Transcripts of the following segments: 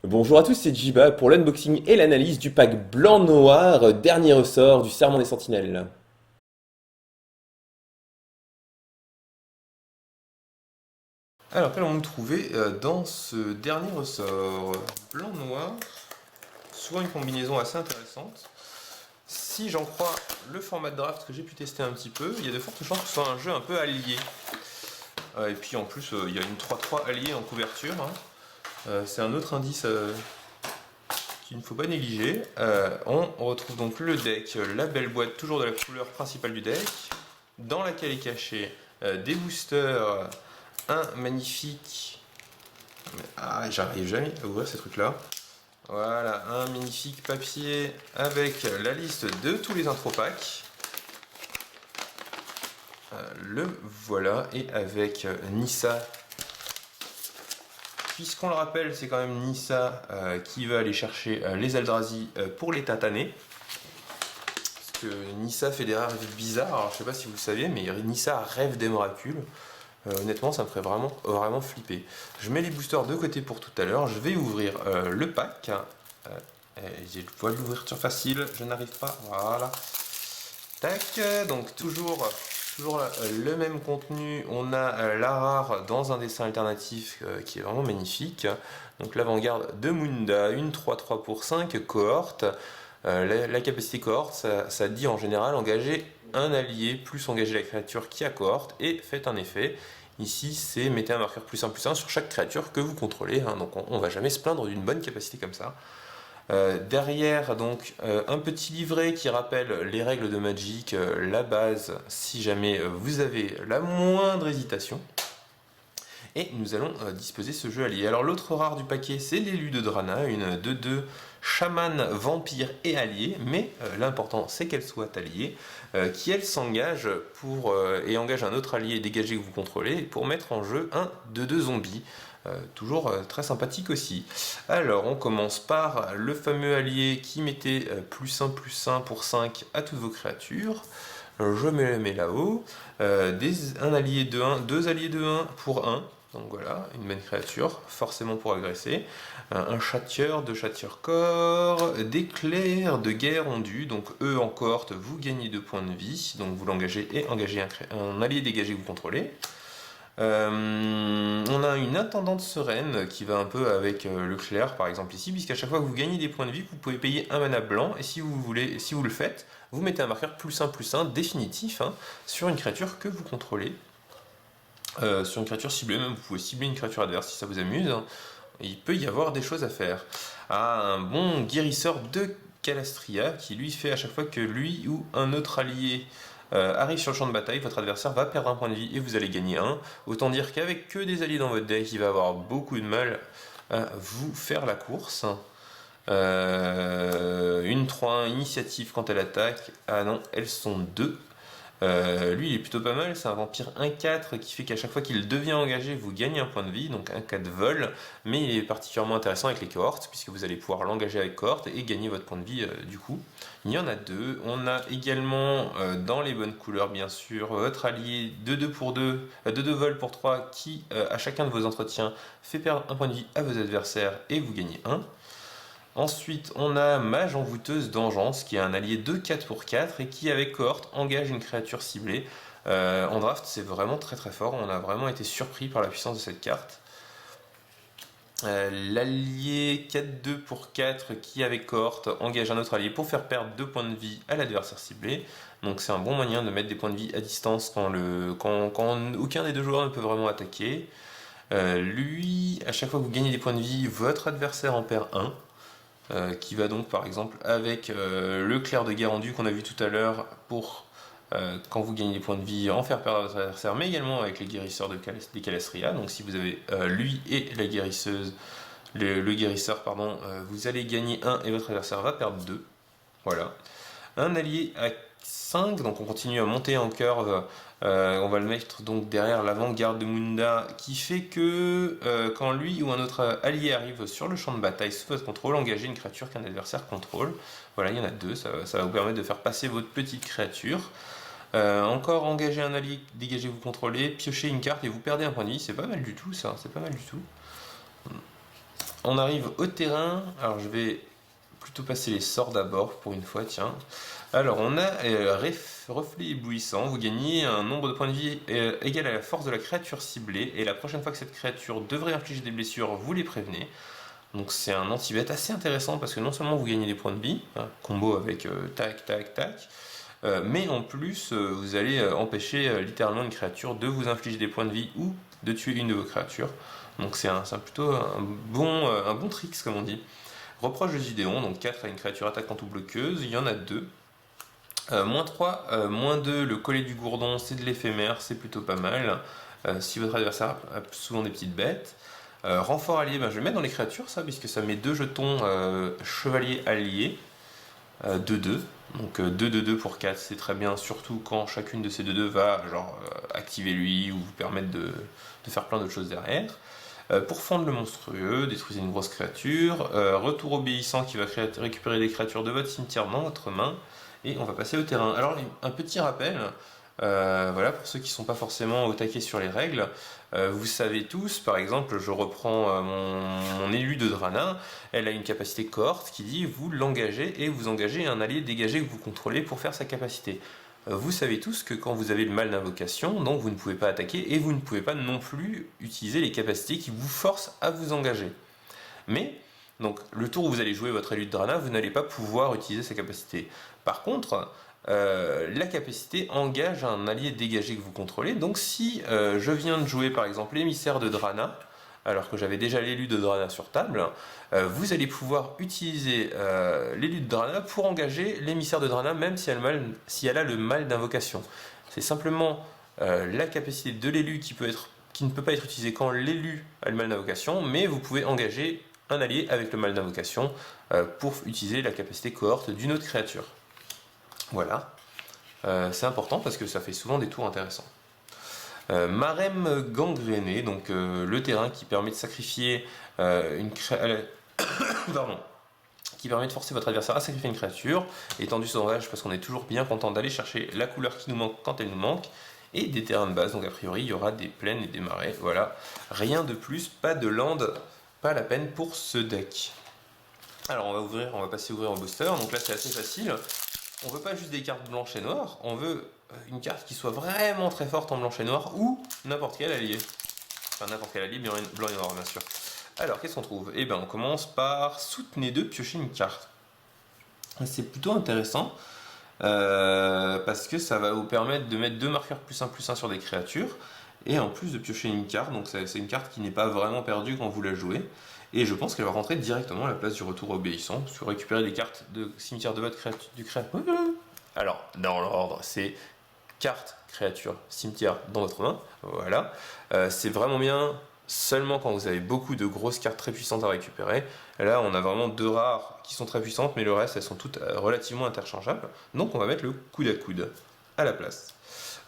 Bonjour à tous, c'est Jiba pour l'unboxing et l'analyse du pack blanc-noir, dernier ressort du Serment des Sentinelles. Alors, qu'allons-nous trouver dans ce dernier ressort? Blanc-noir, soit une combinaison assez intéressante. Si j'en crois le format de draft que j'ai pu tester un petit peu, il y a de fortes chances que ce soit un jeu un peu allié. Et puis en plus, il y a une 3-3 alliée en couverture, hein. C'est un autre indice qu'il ne faut pas négliger. On retrouve donc le deck, la belle boîte, toujours de la couleur principale du deck, dans laquelle est caché des boosters, un magnifique. Ah, j'arrive jamais à ouvrir ces trucs-là. Voilà, un magnifique papier avec la liste de tous les intro packs. Le voilà, et avec Nissa. Puisqu'on le rappelle, c'est quand même Nissa qui va aller chercher les Eldrazi pour les tataner. Que Nissa fait des rares vies bizarres. Alors, je sais pas si vous le saviez, mais Nissa rêve des miracules. Honnêtement, ça me ferait vraiment flipper. Je mets les boosters de côté pour tout à l'heure. Je vais ouvrir le pack. J'ai le poids de l'ouverture facile. Je n'arrive pas. Voilà. Tac. Donc, toujours le même contenu. On a la rare dans un dessin alternatif qui est vraiment magnifique. Donc, l'avant-garde de Munda. Une 3-3 pour 5 cohorte. La capacité cohorte, ça dit en général engager un allié plus engager la créature qui a cohorte et faites un effet. Ici, c'est mettez un marqueur +1/+1 sur chaque créature que vous contrôlez, hein, donc on va jamais se plaindre d'une bonne capacité comme ça. Derrière, donc, un petit livret qui rappelle les règles de Magic, la base, si jamais vous avez la moindre hésitation. Et nous allons disposer ce jeu allié. Alors l'autre rare du paquet, c'est l'élu de Drana, une 2-2 chaman, vampire et allié, mais l'important c'est qu'elle soit alliée, qui elle s'engage et engage un autre allié dégagé que vous contrôlez pour mettre en jeu un 2-2 zombie. Toujours très sympathique aussi. Alors on commence par le fameux allié qui mettait +1/+1 pour 5 à toutes vos créatures. Je me le mets là-haut. Un allié de 1, deux alliés de 1 pour 1. Donc voilà, une bonne créature, forcément pour agresser. Un châtieur, deux châtieurs corps, des clercs de guerre ondue, donc eux en cohorte, vous gagnez 2 points de vie, donc vous l'engagez et engagez un allié dégagé que vous contrôlez. On a une intendante sereine qui va un peu avec le clair par exemple ici, puisqu'à chaque fois que vous gagnez des points de vie, vous pouvez payer un mana blanc, et si vous le faites, vous mettez un marqueur +1/+1 définitif, hein, sur une créature que vous contrôlez. Sur une créature ciblée, même vous pouvez cibler une créature adverse si ça vous amuse. Il peut y avoir des choses à faire. Ah, un bon guérisseur de Calastria qui lui fait à chaque fois que lui ou un autre allié arrive sur le champ de bataille, votre adversaire va perdre un point de vie et vous allez gagner un. Autant dire qu'avec que des alliés dans votre deck, il va avoir beaucoup de mal à vous faire la course. Une 3-1 initiative quand elle attaque. Ah non, elles sont deux. Lui il est plutôt pas mal, c'est un vampire 1/4 qui fait qu'à chaque fois qu'il devient engagé, vous gagnez un point de vie, donc un 4 vol, mais il est particulièrement intéressant avec les cohortes, puisque vous allez pouvoir l'engager avec cohorte et gagner votre point de vie du coup. Il y en a deux. On a également, dans les bonnes couleurs bien sûr, votre allié de 2 pour 2, de 2 vols pour 3 qui, à chacun de vos entretiens, fait perdre un point de vie à vos adversaires et vous gagnez un. Ensuite, on a Mage envoûteuse d'Engeance, qui est un allié de 4 pour 4 et qui, avec cohorte, engage une créature ciblée. En draft, c'est vraiment très fort. On a vraiment été surpris par la puissance de cette carte. L'allié 4-2 pour 4 qui, avec cohorte, engage un autre allié pour faire perdre 2 points de vie à l'adversaire ciblé. Donc c'est un bon moyen de mettre des points de vie à distance quand aucun des deux joueurs ne peut vraiment attaquer. Lui, à chaque fois que vous gagnez des points de vie, votre adversaire en perd 1. Qui va donc par exemple avec le clair de guerre rendu qu'on a vu tout à l'heure pour quand vous gagnez des points de vie en faire perdre à votre adversaire, mais également avec les guérisseurs des Calastria. Donc si vous avez lui et la guérisseuse, le guérisseur, pardon, vous allez gagner 1 et votre adversaire va perdre 2. Voilà. Un allié à 5, donc on continue à monter en curve. On va le mettre donc derrière l'avant-garde de Munda qui fait que quand lui ou un autre allié arrive sur le champ de bataille sous votre contrôle, engagez une créature qu'un adversaire contrôle. Voilà, il y en a deux, ça va vous permettre de faire passer votre petite créature. Encore engager un allié, dégagez vous contrôlez, piochez une carte et vous perdez un point de vie, c'est pas mal du tout ça, c'est pas mal du tout. On arrive au terrain. Alors je vais plutôt passer les sorts d'abord pour une fois, tiens. Alors on a reflet éblouissant, vous gagnez un nombre de points de vie égal à la force de la créature ciblée, et la prochaine fois que cette créature devrait infliger des blessures, vous les prévenez. Donc c'est un anti-bet assez intéressant parce que non seulement vous gagnez des points de vie, hein, combo avec tac tac tac, mais en plus vous allez empêcher littéralement une créature de vous infliger des points de vie ou de tuer une de vos créatures. Donc c'est plutôt un bon tricks comme on dit. Reproche de Gideon, donc 4 à une créature attaquante ou bloqueuse, il y en a 2. -3, -2, le collet du gourdon, c'est de l'éphémère, c'est plutôt pas mal. Si votre adversaire a souvent des petites bêtes. Renfort allié, ben, je vais mettre dans les créatures ça, puisque ça met 2 jetons chevalier allié, 2-2. Donc 2-2-2 pour 4, c'est très bien, surtout quand chacune de ces 2-2 va genre, activer lui ou vous permettre de faire plein d'autres choses derrière. Pour fendre le monstrueux, détruisez une grosse créature. Retour obéissant qui va récupérer des créatures de votre cimetière dans votre main. Et on va passer au terrain. Alors un petit rappel, voilà, pour ceux qui ne sont pas forcément au taquet sur les règles, vous savez tous, par exemple, je reprends mon élu de Drana, elle a une capacité cohorte qui dit vous l'engagez et vous engagez un allié dégagé que vous contrôlez pour faire sa capacité. Vous savez tous que quand vous avez le mal d'invocation, donc vous ne pouvez pas attaquer et vous ne pouvez pas non plus utiliser les capacités qui vous forcent à vous engager. Mais, donc, le tour où vous allez jouer votre élu de Drana, vous n'allez pas pouvoir utiliser sa capacité. Par contre, la capacité engage un allié dégagé que vous contrôlez. Donc si je viens de jouer par exemple l'émissaire de Drana, alors que j'avais déjà l'élu de Drana sur table, vous allez pouvoir utiliser l'élu de Drana pour engager l'émissaire de Drana, même si elle a le mal d'invocation. C'est simplement la capacité de l'élu qui ne peut pas être utilisée quand l'élu a le mal d'invocation, mais vous pouvez engager un allié avec le mal d'invocation pour utiliser la capacité cohorte d'une autre créature. Voilà, c'est important parce que ça fait souvent des tours intéressants. Marème gangrénée, donc le terrain qui permet de sacrifier une créature. Pardon. Qui permet de forcer votre adversaire à sacrifier une créature. Étendue sauvage parce qu'on est toujours bien content d'aller chercher la couleur qui nous manque quand elle nous manque. Et des terrains de base, donc a priori il y aura des plaines et des marais. Voilà, rien de plus, pas de land, pas la peine pour ce deck. Alors on va passer ouvrir en booster, donc là c'est assez facile. On veut pas juste des cartes blanches et noires, on veut une carte qui soit vraiment très forte en blanche et noir ou n'importe quel allié. Enfin n'importe quel allié, blanc et noir bien sûr. Alors qu'est-ce qu'on trouve? Eh bien on commence par soutenez 2, piocher une carte. C'est plutôt intéressant parce que ça va vous permettre de mettre 2 marqueurs +1/+1 sur des créatures et en plus de piocher une carte, donc c'est une carte qui n'est pas vraiment perdue quand vous la jouez. Et je pense qu'elle va rentrer directement à la place du retour obéissant, parce que récupérer des cartes de cimetière de votre créature. Alors, dans l'ordre, c'est carte, créature, cimetière dans votre main. Voilà. C'est vraiment bien seulement quand vous avez beaucoup de grosses cartes très puissantes à récupérer. Là, on a vraiment 2 rares qui sont très puissantes, mais le reste, elles sont toutes relativement interchangeables. Donc, on va mettre le coude à coude à la place.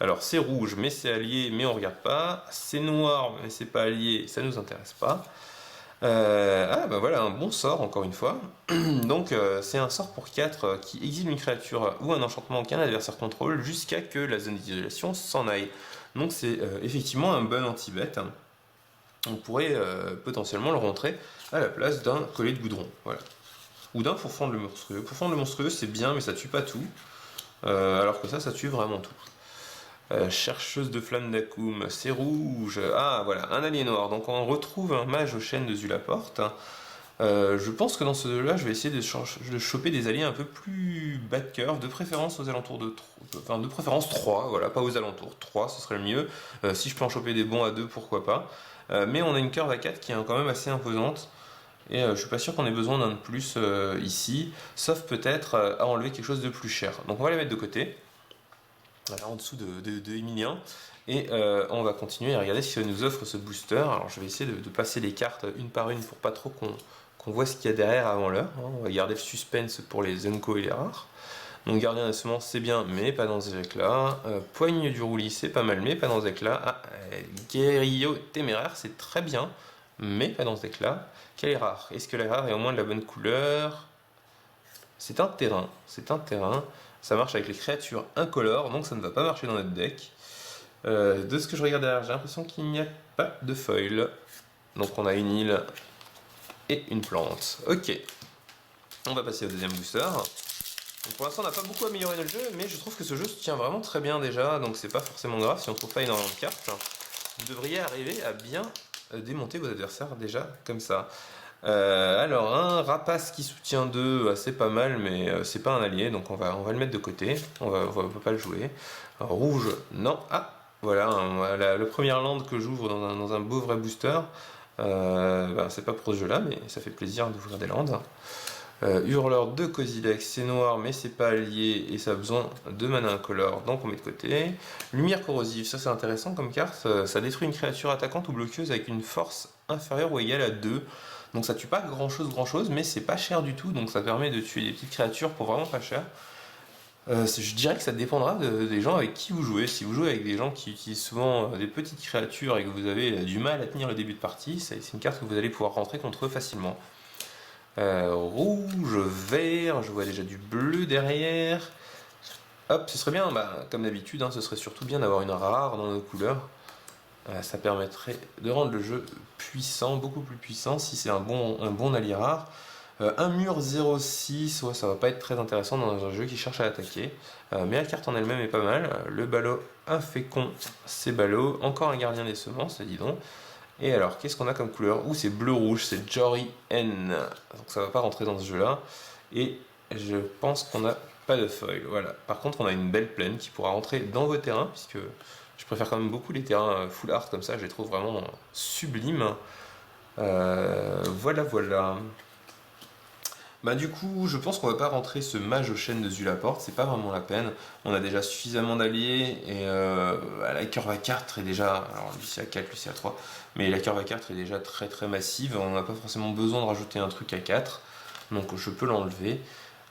Alors, c'est rouge, mais c'est allié, mais on regarde pas. C'est noir, mais c'est pas allié, ça nous intéresse pas. Bah voilà, un bon sort encore une fois. Donc c'est un sort pour 4 qui exile une créature ou un enchantement qu'un adversaire contrôle jusqu'à que la zone d'isolation s'en aille. Donc c'est effectivement un bon anti-bet. On pourrait potentiellement le rentrer à la place d'un collet de goudron. Voilà. Ou d'un pour fendre le monstrueux. Pour fendre le monstrueux c'est bien mais ça tue pas tout. Alors que ça tue vraiment tout. Chercheuse de flammes d'Akoum, c'est rouge. Ah voilà, un allié noir. Donc on retrouve un mage aux chaînes de Zulaporte. Je pense que dans ce jeu-là, je vais essayer de choper des alliés un peu plus bas de curve, de préférence aux alentours de 3. Enfin, de préférence 3, voilà, pas aux alentours. 3, ce serait le mieux. Si je peux en choper des bons à 2, pourquoi pas. Mais on a une curve à 4 qui est quand même assez imposante. Et je suis pas sûr qu'on ait besoin d'un de plus ici, sauf peut-être à enlever quelque chose de plus cher. Donc on va les mettre de côté. Voilà, en dessous de Emilien. Et on va continuer à regarder ce que nous offre ce booster. Alors je vais essayer de passer les cartes une par une pour pas trop qu'on voit ce qu'il y a derrière avant l'heure. On va garder le suspense pour les Unco et les rares. Donc gardien des semences c'est bien, mais pas dans ce deck-là. Poigne du roulis c'est pas mal, mais pas dans ce deck-là. Ah, Guerrillo téméraire c'est très bien, mais pas dans ce deck-là. Quelle est rare? Est-ce que la rare est au moins de la bonne couleur? C'est un terrain, c'est un terrain. Ça marche avec les créatures incolores, donc ça ne va pas marcher dans notre deck. De ce que je regarde derrière, j'ai l'impression qu'il n'y a pas de foil. Donc on a une île et une plante. Ok, on va passer au deuxième booster. Donc pour l'instant on n'a pas beaucoup amélioré le jeu, mais je trouve que ce jeu se tient vraiment très bien déjà, donc c'est pas forcément grave si on trouve pas énormément de cartes. Vous devriez arriver à bien démonter vos adversaires déjà comme ça. Alors un rapace qui soutient 2, c'est pas mal, mais c'est pas un allié, donc on va le mettre de côté, on va pas le jouer. Alors, rouge, non, ah voilà, le premier land que j'ouvre dans un beau vrai booster. C'est pas pour ce jeu là, mais ça fait plaisir d'ouvrir des lands. Hurleur de Kozilek, c'est noir mais c'est pas allié et ça a besoin de mana incolore, donc on met de côté. Lumière corrosive, ça c'est intéressant comme carte, ça détruit une créature attaquante ou bloqueuse avec une force inférieure ou égale à 2. Donc ça tue pas grand chose, mais c'est pas cher du tout, donc ça permet de tuer des petites créatures pour vraiment pas cher. Je dirais que ça dépendra des gens avec qui vous jouez. Si vous jouez avec des gens qui utilisent souvent des petites créatures et que vous avez du mal à tenir le début de partie, c'est une carte que vous allez pouvoir rentrer contre eux facilement. Rouge, vert, je vois déjà du bleu derrière. Hop, ce serait bien, comme d'habitude, ce serait surtout bien d'avoir une rare dans nos couleurs. Ça permettrait de rendre le jeu puissant, beaucoup plus puissant si c'est un bon allié rare. Un mur 0,6, ouais, ça va pas être très intéressant dans un jeu qui cherche à attaquer. Mais la carte en elle-même est pas mal. Le ballot infécond, c'est ballot. Encore un gardien des semences, dis donc. Et alors, qu'est-ce qu'on a comme couleur? C'est bleu-rouge, c'est Jory N. Donc ça va pas rentrer dans ce jeu-là. Et je pense qu'on n'a pas de foil. Voilà. Par contre, on a une belle plaine qui pourra rentrer dans vos terrains, puisque je préfère quand même beaucoup les terrains full art comme ça, je les trouve vraiment sublimes. Voilà. Du coup, je pense qu'on va pas rentrer ce mage aux chaînes de Zulaporte, c'est pas vraiment la peine. On a déjà suffisamment d'alliés et la curve à 4 est déjà. Alors lui c'est à 4, lui c'est à 3. Mais la curve à 4 est déjà très très massive. On n'a pas forcément besoin de rajouter un truc à 4. Donc je peux l'enlever.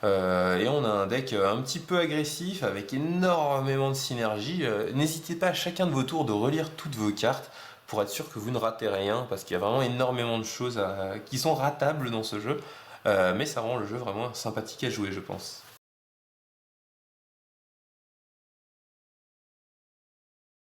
Et on a un deck un petit peu agressif avec énormément de synergie. N'hésitez pas à chacun de vos tours de relire toutes vos cartes pour être sûr que vous ne ratez rien, parce qu'il y a vraiment énormément de choses qui sont ratables dans ce jeu. Mais ça rend le jeu vraiment sympathique à jouer, je pense.